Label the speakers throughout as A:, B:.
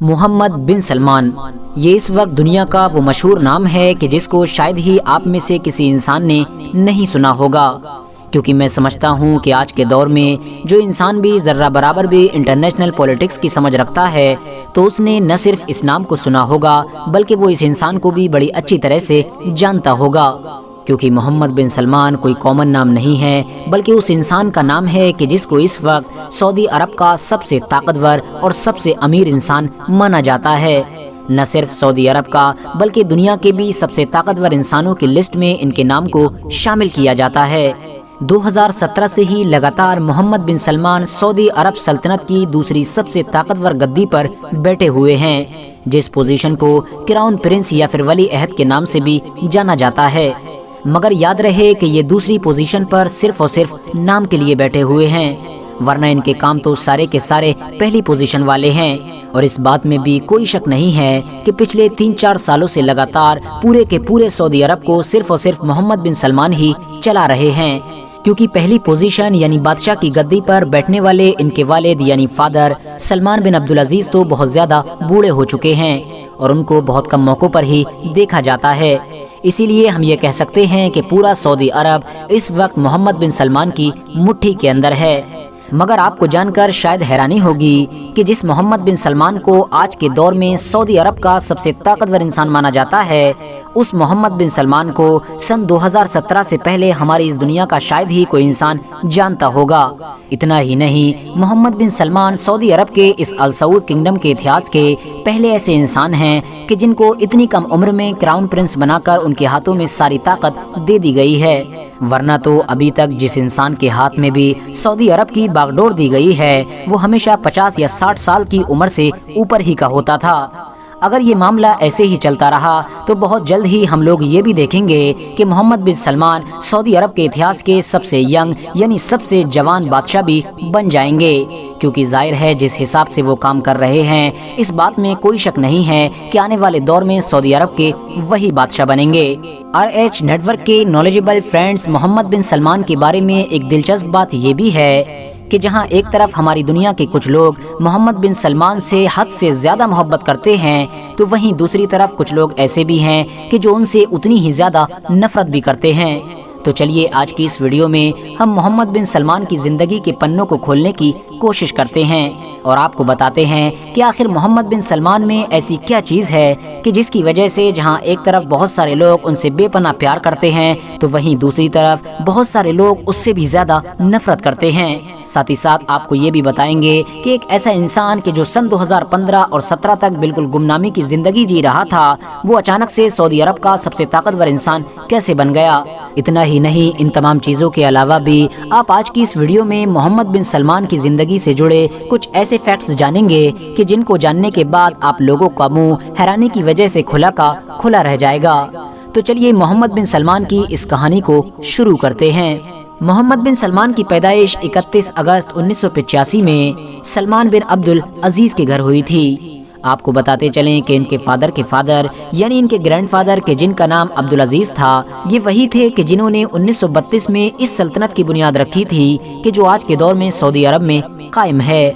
A: محمد بن سلمان، یہ اس وقت دنیا کا وہ مشہور نام ہے کہ جس کو شاید ہی آپ میں سے کسی انسان نے نہیں سنا ہوگا، کیونکہ میں سمجھتا ہوں کہ آج کے دور میں جو انسان بھی ذرہ برابر بھی انٹرنیشنل پولیٹکس کی سمجھ رکھتا ہے تو اس نے نہ صرف اس نام کو سنا ہوگا بلکہ وہ اس انسان کو بھی بڑی اچھی طرح سے جانتا ہوگا، کیونکہ محمد بن سلمان کوئی کامن نام نہیں ہے بلکہ اس انسان کا نام ہے کہ جس کو اس وقت سعودی عرب کا سب سے طاقتور اور سب سے امیر انسان مانا جاتا ہے۔ نہ صرف سعودی عرب کا بلکہ دنیا کے بھی سب سے طاقتور انسانوں کی لسٹ میں ان کے نام کو شامل کیا جاتا ہے۔ 2017 سے ہی لگاتار محمد بن سلمان سعودی عرب سلطنت کی دوسری سب سے طاقتور گدی پر بیٹھے ہوئے ہیں، جس پوزیشن کو کراؤن پرنس یا پھر ولی عہد کے نام سے بھی جانا جاتا ہے۔ مگر یاد رہے کہ یہ دوسری پوزیشن پر صرف اور صرف نام کے لیے بیٹھے ہوئے ہیں، ورنہ ان کے کام تو سارے کے سارے پہلی پوزیشن والے ہیں۔ اور اس بات میں بھی کوئی شک نہیں ہے کہ پچھلے 3-4 سالوں سے لگاتار پورے کے پورے سعودی عرب کو صرف اور صرف محمد بن سلمان ہی چلا رہے ہیں، کیونکہ پہلی پوزیشن یعنی بادشاہ کی گدی پر بیٹھنے والے ان کے والد یعنی فادر سلمان بن عبدالعزیز تو بہت زیادہ بوڑھے ہو چکے ہیں اور ان کو بہت کم موقعوں پر ہی دیکھا جاتا ہے۔ اسی لیے ہم یہ کہہ سکتے ہیں کہ پورا سعودی عرب اس وقت محمد بن سلمان کی مٹھی کے اندر ہے۔ مگر آپ کو جان کر شاید حیرانی ہوگی کہ جس محمد بن سلمان کو آج کے دور میں سعودی عرب کا سب سے طاقتور انسان مانا جاتا ہے، اس محمد بن سلمان کو سن 2017 سے پہلے ہماری اس دنیا کا شاید ہی کوئی انسان جانتا ہوگا۔ اتنا ہی نہیں، محمد بن سلمان سعودی عرب کے اس آل سعود کنگڈم کے اتہاس کے پہلے ایسے انسان ہیں کہ جن کو اتنی کم عمر میں کراؤن پرنس بنا کر ان کے ہاتھوں میں ساری طاقت دے دی گئی ہے، ورنہ تو ابھی تک جس انسان کے ہاتھ میں بھی سعودی عرب کی باغ ڈور دی گئی ہے وہ ہمیشہ 50 یا 60 سال کی عمر سے اوپر ہی کا ہوتا تھا۔ اگر یہ معاملہ ایسے ہی چلتا رہا تو بہت جلد ہی ہم لوگ یہ بھی دیکھیں گے کہ محمد بن سلمان سعودی عرب کے اتہاس کے سب سے ینگ یعنی سب سے جوان بادشاہ بھی بن جائیں گے، کیونکہ ظاہر ہے جس حساب سے وہ کام کر رہے ہیں اس بات میں کوئی شک نہیں ہے کہ آنے والے دور میں سعودی عرب کے وہی بادشاہ بنیں گے۔ RH نیٹ ورک کے نالجبل فرینڈز، محمد بن سلمان کے بارے میں ایک دلچسپ بات یہ بھی ہے کہ جہاں ایک طرف ہماری دنیا کے کچھ لوگ محمد بن سلمان سے حد سے زیادہ محبت کرتے ہیں تو وہیں دوسری طرف کچھ لوگ ایسے بھی ہیں کہ جو ان سے اتنی ہی زیادہ نفرت بھی کرتے ہیں۔ تو چلیے آج کی اس ویڈیو میں ہم محمد بن سلمان کی زندگی کے پنوں کو کھولنے کی کوشش کرتے ہیں اور آپ کو بتاتے ہیں کہ آخر محمد بن سلمان میں ایسی کیا چیز ہے کہ جس کی وجہ سے جہاں ایک طرف بہت سارے لوگ ان سے بے پناہ پیار کرتے ہیں تو وہیں دوسری طرف بہت سارے لوگ اس سے بھی زیادہ نفرت کرتے ہیں۔ ساتھ ہی ساتھ آپ کو یہ بھی بتائیں گے کہ ایک ایسا انسان کہ جو سن 2015 اور 17 تک بالکل گمنامی کی زندگی جی رہا تھا وہ اچانک سے سعودی عرب کا سب سے طاقتور انسان کیسے بن گیا۔ اتنا ہی نہیں، ان تمام چیزوں کے علاوہ بھی آپ آج کی اس ویڈیو میں محمد بن سلمان کی زندگی سے جڑے کچھ ایسے فیکٹس جانیں گے کہ جن کو جاننے کے بعد آپ لوگوں کا منہ حیرانی کی وجہ سے کھلا کا کھلا رہ جائے گا۔ تو چلیے محمد بن سلمان کی اس کہانی کو شروع کرتے ہیں۔ محمد بن سلمان کی پیدائش 31 اگست 1985 میں سلمان بن عبدالعزیز کے گھر ہوئی تھی۔ آپ کو بتاتے چلیں کہ ان کے فادر یعنی ان کے گرینڈ فادر کے جن کا نام عبدالعزیز تھا یہ وہی تھے کہ جنہوں نے 1932 میں اس سلطنت کی بنیاد رکھی تھی کہ جو آج کے دور میں سعودی عرب میں قائم ہے۔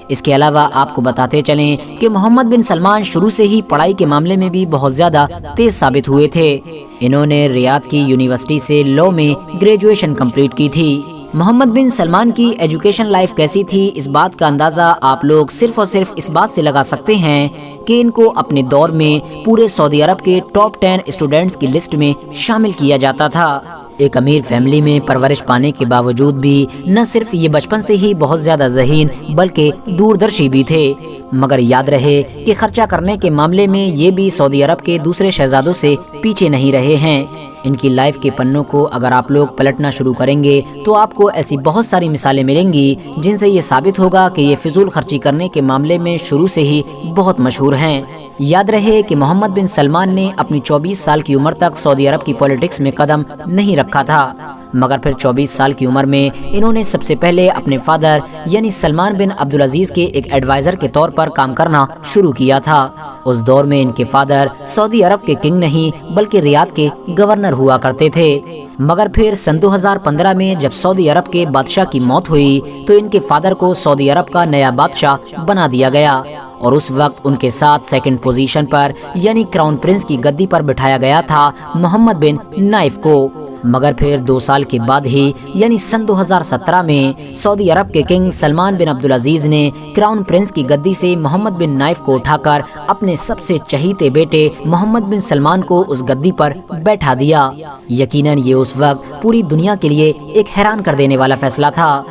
A: اس کے علاوہ آپ کو بتاتے چلیں کہ محمد بن سلمان شروع سے ہی پڑھائی کے معاملے میں بھی بہت زیادہ تیز ثابت ہوئے تھے۔ انہوں نے ریاض کی یونیورسٹی سے لاء میں گریجویشن کمپلیٹ کی تھی۔ محمد بن سلمان کی ایجوکیشن لائف کیسی تھی اس بات کا اندازہ آپ لوگ صرف اور صرف اس بات سے لگا سکتے ہیں کہ ان کو اپنے دور میں پورے سعودی عرب کے ٹاپ 10 اسٹوڈنٹس کی لسٹ میں شامل کیا جاتا تھا۔ ایک امیر فیملی میں پرورش پانے کے باوجود بھی نہ صرف یہ بچپن سے ہی بہت زیادہ ذہین بلکہ دوردرشی بھی تھے، مگر یاد رہے کہ خرچہ کرنے کے معاملے میں یہ بھی سعودی عرب کے دوسرے شہزادوں سے پیچھے نہیں رہے ہیں۔ ان کی لائف کے پنوں کو اگر آپ لوگ پلٹنا شروع کریں گے تو آپ کو ایسی بہت ساری مثالیں ملیں گی جن سے یہ ثابت ہوگا کہ یہ فضول خرچی کرنے کے معاملے میں شروع سے ہی بہت مشہور ہیں۔ یاد رہے کہ محمد بن سلمان نے اپنی 24 سال کی عمر تک سعودی عرب کی پولیٹکس میں قدم نہیں رکھا تھا، مگر پھر 24 سال کی عمر میں انہوں نے سب سے پہلے اپنے فادر یعنی سلمان بن عبدالعزیز کے ایک ایڈوائزر کے طور پر کام کرنا شروع کیا تھا۔ اس دور میں ان کے فادر سعودی عرب کے کنگ نہیں بلکہ ریاض کے گورنر ہوا کرتے تھے، مگر پھر سن 2015 میں جب سعودی عرب کے بادشاہ کی موت ہوئی تو ان کے فادر کو سعودی عرب کا نیا بادشاہ بنا دیا گیا اور اس وقت ان کے ساتھ سیکنڈ پوزیشن پر یعنی کراؤن پرنس کی گدی پر بٹھایا گیا تھا محمد بن نائف کو۔ مگر پھر 2 سال کے بعد ہی یعنی سن 2017 میں سعودی عرب کے کنگ سلمان بن عبدالعزیز نے کراؤن پرنس کی گدی سے محمد بن نائف کو اٹھا کر اپنے سب سے چہیتے بیٹے محمد بن سلمان کو اس گدی پر بیٹھا دیا۔ یقیناً یہ اس وقت پوری دنیا کے لیے ایک حیران کر دینے والا فیصلہ تھا،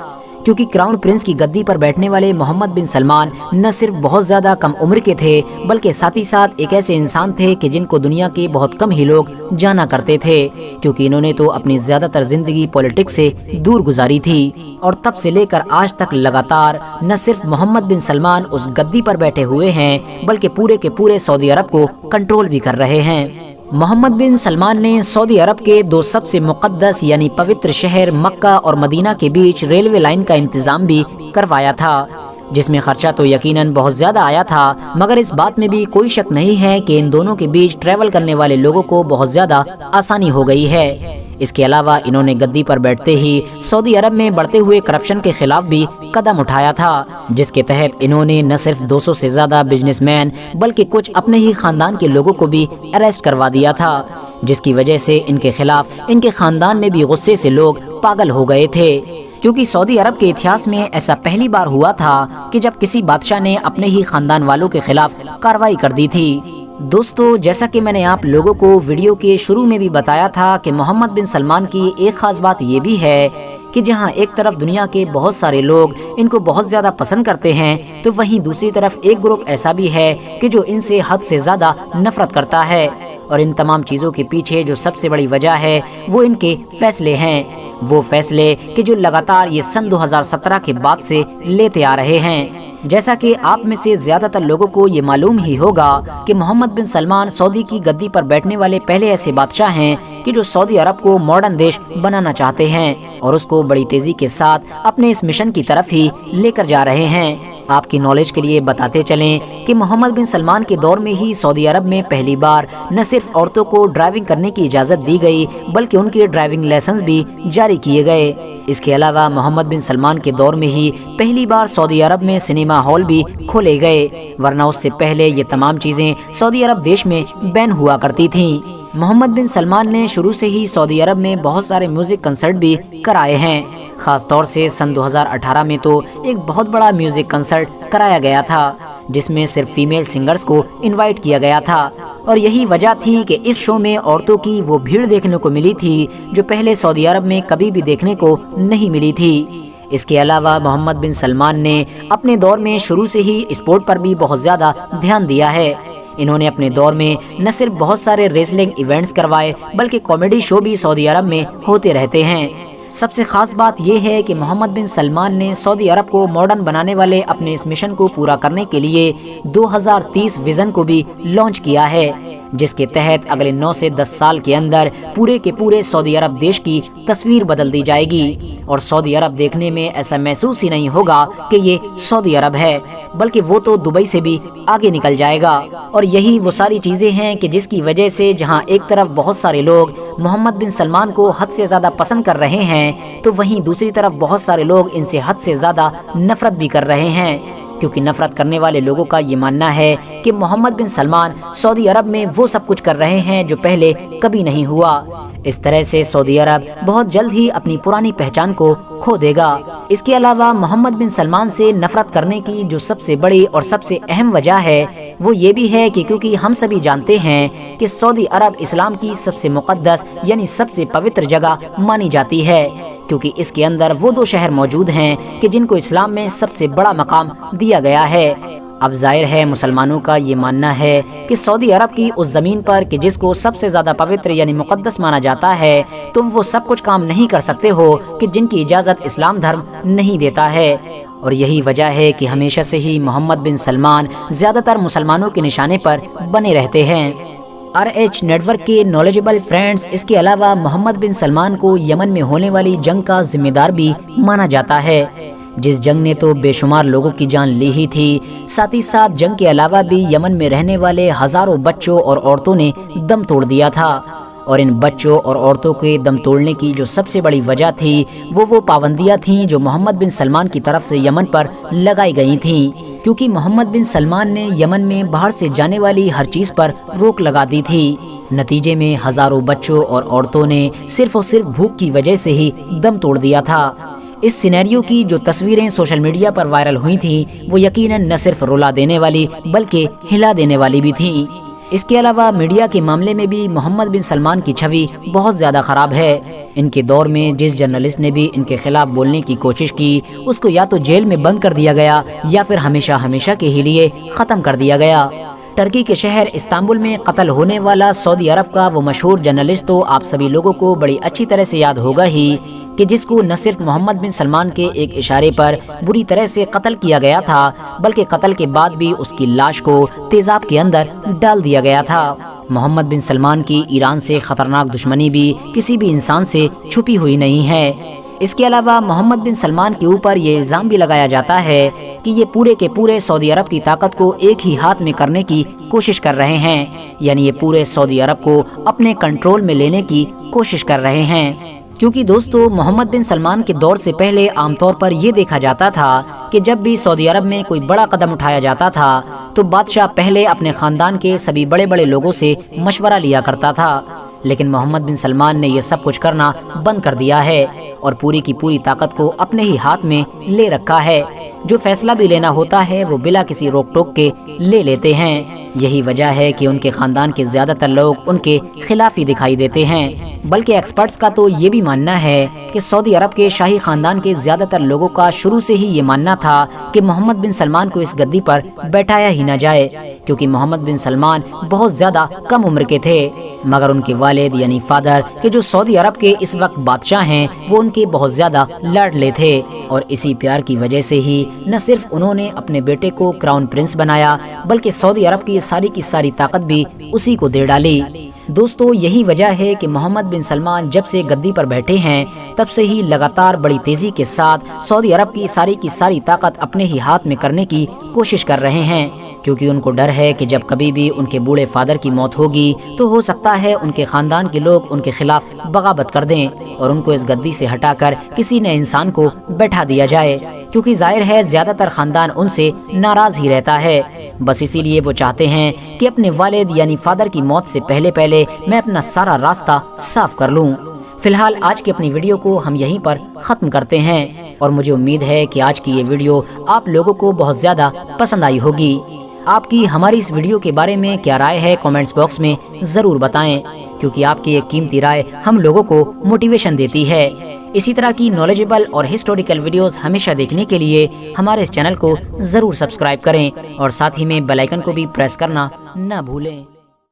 A: کیونکہ کراؤن پرنس کی گدی پر بیٹھنے والے محمد بن سلمان نہ صرف بہت زیادہ کم عمر کے تھے بلکہ ساتھ ہی ساتھ ایک ایسے انسان تھے کہ جن کو دنیا کے بہت کم ہی لوگ جانا کرتے تھے، کیونکہ انہوں نے تو اپنی زیادہ تر زندگی پولیٹکس سے دور گزاری تھی۔ اور تب سے لے کر آج تک لگاتار نہ صرف محمد بن سلمان اس گدی پر بیٹھے ہوئے ہیں بلکہ پورے کے پورے سعودی عرب کو کنٹرول بھی کر رہے ہیں۔ محمد بن سلمان نے سعودی عرب کے 2 سب سے مقدس یعنی پوتر شہر مکہ اور مدینہ کے بیچ ریلوے لائن کا انتظام بھی کروایا تھا، جس میں خرچہ تو یقیناً بہت زیادہ آیا تھا، مگر اس بات میں بھی کوئی شک نہیں ہے کہ ان دونوں کے بیچ ٹریول کرنے والے لوگوں کو بہت زیادہ آسانی ہو گئی ہے۔ اس کے علاوہ انہوں نے گدی پر بیٹھتے ہی سعودی عرب میں بڑھتے ہوئے کرپشن کے خلاف بھی قدم اٹھایا تھا، جس کے تحت انہوں نے نہ صرف 200 سے زیادہ بزنس مین بلکہ کچھ اپنے ہی خاندان کے لوگوں کو بھی اریسٹ کروا دیا تھا، جس کی وجہ سے ان کے خلاف ان کے خاندان میں بھی غصے سے لوگ پاگل ہو گئے تھے، کیونکہ سعودی عرب کے اتہاس میں ایسا پہلی بار ہوا تھا کہ جب کسی بادشاہ نے اپنے ہی خاندان والوں کے خلاف کارروائی کر دی تھی۔ دوستو، جیسا کہ میں نے آپ لوگوں کو ویڈیو کے شروع میں بھی بتایا تھا کہ محمد بن سلمان کی ایک خاص بات یہ بھی ہے کہ جہاں ایک طرف دنیا کے بہت سارے لوگ ان کو بہت زیادہ پسند کرتے ہیں تو وہیں دوسری طرف ایک گروپ ایسا بھی ہے کہ جو ان سے حد سے زیادہ نفرت کرتا ہے، اور ان تمام چیزوں کے پیچھے جو سب سے بڑی وجہ ہے وہ ان کے فیصلے ہیں، وہ فیصلے کہ جو لگاتار یہ سن 2017 کے بعد سے لیتے آ رہے ہیں۔ جیسا کہ آپ میں سے زیادہ تر لوگوں کو یہ معلوم ہی ہوگا کہ محمد بن سلمان سعودی کی گدی پر بیٹھنے والے پہلے ایسے بادشاہ ہیں کہ جو سعودی عرب کو ماڈرن دیش بنانا چاہتے ہیں اور اس کو بڑی تیزی کے ساتھ اپنے اس مشن کی طرف ہی لے کر جا رہے ہیں۔ آپ کی نالج کے لیے بتاتے چلیں کہ محمد بن سلمان کے دور میں ہی سعودی عرب میں پہلی بار نہ صرف عورتوں کو ڈرائیونگ کرنے کی اجازت دی گئی بلکہ ان کے ڈرائیونگ لائسنس بھی جاری کیے گئے۔ اس کے علاوہ محمد بن سلمان کے دور میں ہی پہلی بار سعودی عرب میں سنیما ہال بھی کھولے گئے، ورنہ اس سے پہلے یہ تمام چیزیں سعودی عرب دیش میں بین ہوا کرتی تھیں۔ محمد بن سلمان نے شروع سے ہی سعودی عرب میں بہت سارے میوزک کنسرٹ بھی کرائے ہیں، خاص طور سے سن 2018 میں تو ایک بہت بڑا میوزک کنسرٹ کرایا گیا تھا جس میں صرف فیمیل سنگرز کو انوائٹ کیا گیا تھا، اور یہی وجہ تھی کہ اس شو میں عورتوں کی وہ بھیڑ دیکھنے کو ملی تھی جو پہلے سعودی عرب میں کبھی بھی دیکھنے کو نہیں ملی تھی۔ اس کے علاوہ محمد بن سلمان نے اپنے دور میں شروع سے ہی اسپورٹ پر بھی بہت زیادہ دھیان دیا ہے۔ انہوں نے اپنے دور میں نہ صرف بہت سارے ریسلنگ ایونٹس کروائے بلکہ کامیڈی شو بھی سعودی عرب میں ہوتے رہتے ہیں۔ سب سے خاص بات یہ ہے کہ محمد بن سلمان نے سعودی عرب کو ماڈرن بنانے والے اپنے اس مشن کو پورا کرنے کے لیے 2030 ویژن کو بھی لانچ کیا ہے، جس کے تحت اگلے 9 سے 10 سال کے اندر پورے کے پورے سعودی عرب دیش کی تصویر بدل دی جائے گی، اور سعودی عرب دیکھنے میں ایسا محسوس ہی نہیں ہوگا کہ یہ سعودی عرب ہے، بلکہ وہ تو دبئی سے بھی آگے نکل جائے گا۔ اور یہی وہ ساری چیزیں ہیں کہ جس کی وجہ سے جہاں ایک طرف بہت سارے لوگ محمد بن سلمان کو حد سے زیادہ پسند کر رہے ہیں تو وہیں دوسری طرف بہت سارے لوگ ان سے حد سے زیادہ نفرت بھی کر رہے ہیں، کیونکہ نفرت کرنے والے لوگوں کا یہ ماننا ہے کہ محمد بن سلمان سعودی عرب میں وہ سب کچھ کر رہے ہیں جو پہلے کبھی نہیں ہوا۔ اس طرح سے سعودی عرب بہت جلد ہی اپنی پرانی پہچان کو کھو دے گا۔ اس کے علاوہ محمد بن سلمان سے نفرت کرنے کی جو سب سے بڑی اور سب سے اہم وجہ ہے وہ یہ بھی ہے کہ کیونکہ ہم سبھی جانتے ہیں کہ سعودی عرب اسلام کی سب سے مقدس یعنی سب سے پوتر جگہ مانی جاتی ہے، کیونکہ اس کے اندر وہ 2 شہر موجود ہیں کہ جن کو اسلام میں سب سے بڑا مقام دیا گیا ہے۔ اب ظاہر ہے مسلمانوں کا یہ ماننا ہے کہ سعودی عرب کی اس زمین پر کہ جس کو سب سے زیادہ پوتر یعنی مقدس مانا جاتا ہے تم وہ سب کچھ کام نہیں کر سکتے ہو کہ جن کی اجازت اسلام دھرم نہیں دیتا ہے، اور یہی وجہ ہے کہ ہمیشہ سے ہی محمد بن سلمان زیادہ تر مسلمانوں کے نشانے پر بنے رہتے ہیں۔ RH نیٹ ورک کے نالجبل فرینڈز، اس کے علاوہ محمد بن سلمان کو یمن میں ہونے والی جنگ کا ذمہ دار بھی مانا جاتا ہے، جس جنگ نے تو بے شمار لوگوں کی جان لی ہی تھی، ساتھ ہی ساتھ جنگ کے علاوہ بھی یمن میں رہنے والے ہزاروں بچوں اور عورتوں نے دم توڑ دیا تھا، اور ان بچوں اور عورتوں کے دم توڑنے کی جو سب سے بڑی وجہ تھی وہ پابندیاں تھیں جو محمد بن سلمان کی طرف سے یمن پر لگائی گئی تھیں، کیونکہ محمد بن سلمان نے یمن میں باہر سے جانے والی ہر چیز پر روک لگا دی تھی۔ نتیجے میں ہزاروں بچوں اور عورتوں نے صرف اور صرف بھوک کی وجہ سے ہی دم توڑ دیا تھا۔ اس سینیریو کی جو تصویریں سوشل میڈیا پر وائرل ہوئی تھیں وہ یقیناً نہ صرف رلا دینے والی بلکہ ہلا دینے والی بھی تھیں۔ اس کے علاوہ میڈیا کے معاملے میں بھی محمد بن سلمان کی چھوی بہت زیادہ خراب ہے۔ ان کے دور میں جس جرنلسٹ نے بھی ان کے خلاف بولنے کی کوشش کی اس کو یا تو جیل میں بند کر دیا گیا یا پھر ہمیشہ ہمیشہ کے ہی لیے ختم کر دیا گیا۔ ترکی کے شہر استنبول میں قتل ہونے والا سعودی عرب کا وہ مشہور جرنلسٹ تو آپ سبھی لوگوں کو بڑی اچھی طرح سے یاد ہوگا ہی، کہ جس کو نہ صرف محمد بن سلمان کے ایک اشارے پر بری طرح سے قتل کیا گیا تھا بلکہ قتل کے بعد بھی اس کی لاش کو تیزاب کے اندر ڈال دیا گیا تھا۔ محمد بن سلمان کی ایران سے خطرناک دشمنی بھی کسی بھی انسان سے چھپی ہوئی نہیں ہے۔ اس کے علاوہ محمد بن سلمان کے اوپر یہ الزام بھی لگایا جاتا ہے کہ یہ پورے کے پورے سعودی عرب کی طاقت کو ایک ہی ہاتھ میں کرنے کی کوشش کر رہے ہیں، یعنی یہ پورے سعودی عرب کو اپنے کنٹرول میں لینے کی کوشش کر رہے ہیں۔ کیونکہ دوستو محمد بن سلمان کے دور سے پہلے عام طور پر یہ دیکھا جاتا تھا کہ جب بھی سعودی عرب میں کوئی بڑا قدم اٹھایا جاتا تھا تو بادشاہ پہلے اپنے خاندان کے سبھی بڑے بڑے لوگوں سے مشورہ لیا کرتا تھا، لیکن محمد بن سلمان نے یہ سب کچھ کرنا بند کر دیا ہے اور پوری کی پوری طاقت کو اپنے ہی ہاتھ میں لے رکھا ہے۔ جو فیصلہ بھی لینا ہوتا ہے وہ بلا کسی روک ٹوک کے لے لیتے ہیں۔ یہی وجہ ہے کہ ان کے خاندان کے زیادہ تر لوگ ان کے خلاف ہی دکھائی دیتے ہیں، بلکہ ایکسپرٹس کا تو یہ بھی ماننا ہے کہ سعودی عرب کے شاہی خاندان کے زیادہ تر لوگوں کا شروع سے ہی یہ ماننا تھا کہ محمد بن سلمان کو اس گدی پر بیٹھایا ہی نہ جائے، کیونکہ محمد بن سلمان بہت زیادہ کم عمر کے تھے، مگر ان کے والد یعنی فادر کہ جو سعودی عرب کے اس وقت بادشاہ ہیں وہ ان کے بہت زیادہ لاڈلے تھے، اور اسی پیار کی وجہ سے ہی نہ صرف انہوں نے اپنے بیٹے کو کراؤن پرنس بنایا بلکہ سعودی عرب کی ساری کی ساری طاقت بھی اسی کو دے ڈالی۔ دوستو یہی وجہ ہے کہ محمد بن سلمان جب سے گدی پر بیٹھے ہیں تب سے ہی لگاتار بڑی تیزی کے ساتھ سعودی عرب کی ساری طاقت اپنے ہی ہاتھ میں کرنے کی کوشش کر رہے ہیں، کیونکہ ان کو ڈر ہے کہ جب کبھی بھی ان کے بوڑھے فادر کی موت ہوگی تو ہو سکتا ہے ان کے خاندان کے لوگ ان کے خلاف بغاوت کر دیں اور ان کو اس گدی سے ہٹا کر کسی نئے انسان کو بیٹھا دیا جائے، کیونکہ ظاہر ہے زیادہ تر خاندان ان سے ناراض ہی رہتا ہے۔ بس اسی لیے وہ چاہتے ہیں کہ اپنے والد یعنی فادر کی موت سے پہلے میں اپنا سارا راستہ صاف کر لوں۔ فی الحال آج کی اپنی ویڈیو کو ہم یہیں پر ختم کرتے ہیں، اور مجھے امید ہے کہ آج کی یہ ویڈیو آپ لوگوں کو بہت زیادہ پسند آئی ہوگی۔ آپ کی ہماری اس ویڈیو کے بارے میں کیا رائے ہے کامنٹس باکس میں ضرور بتائیں، کیونکہ آپ کی ایک قیمتی رائے ہم لوگوں کو موٹیویشن دیتی ہے۔ اسی طرح کی نالجبل اور ہسٹوریکل ویڈیوز ہمیشہ دیکھنے کے لیے ہمارے اس چینل کو ضرور سبسکرائب کریں اور ساتھ ہی میں بیل آئیکن کو بھی پریس کرنا نہ بھولیں۔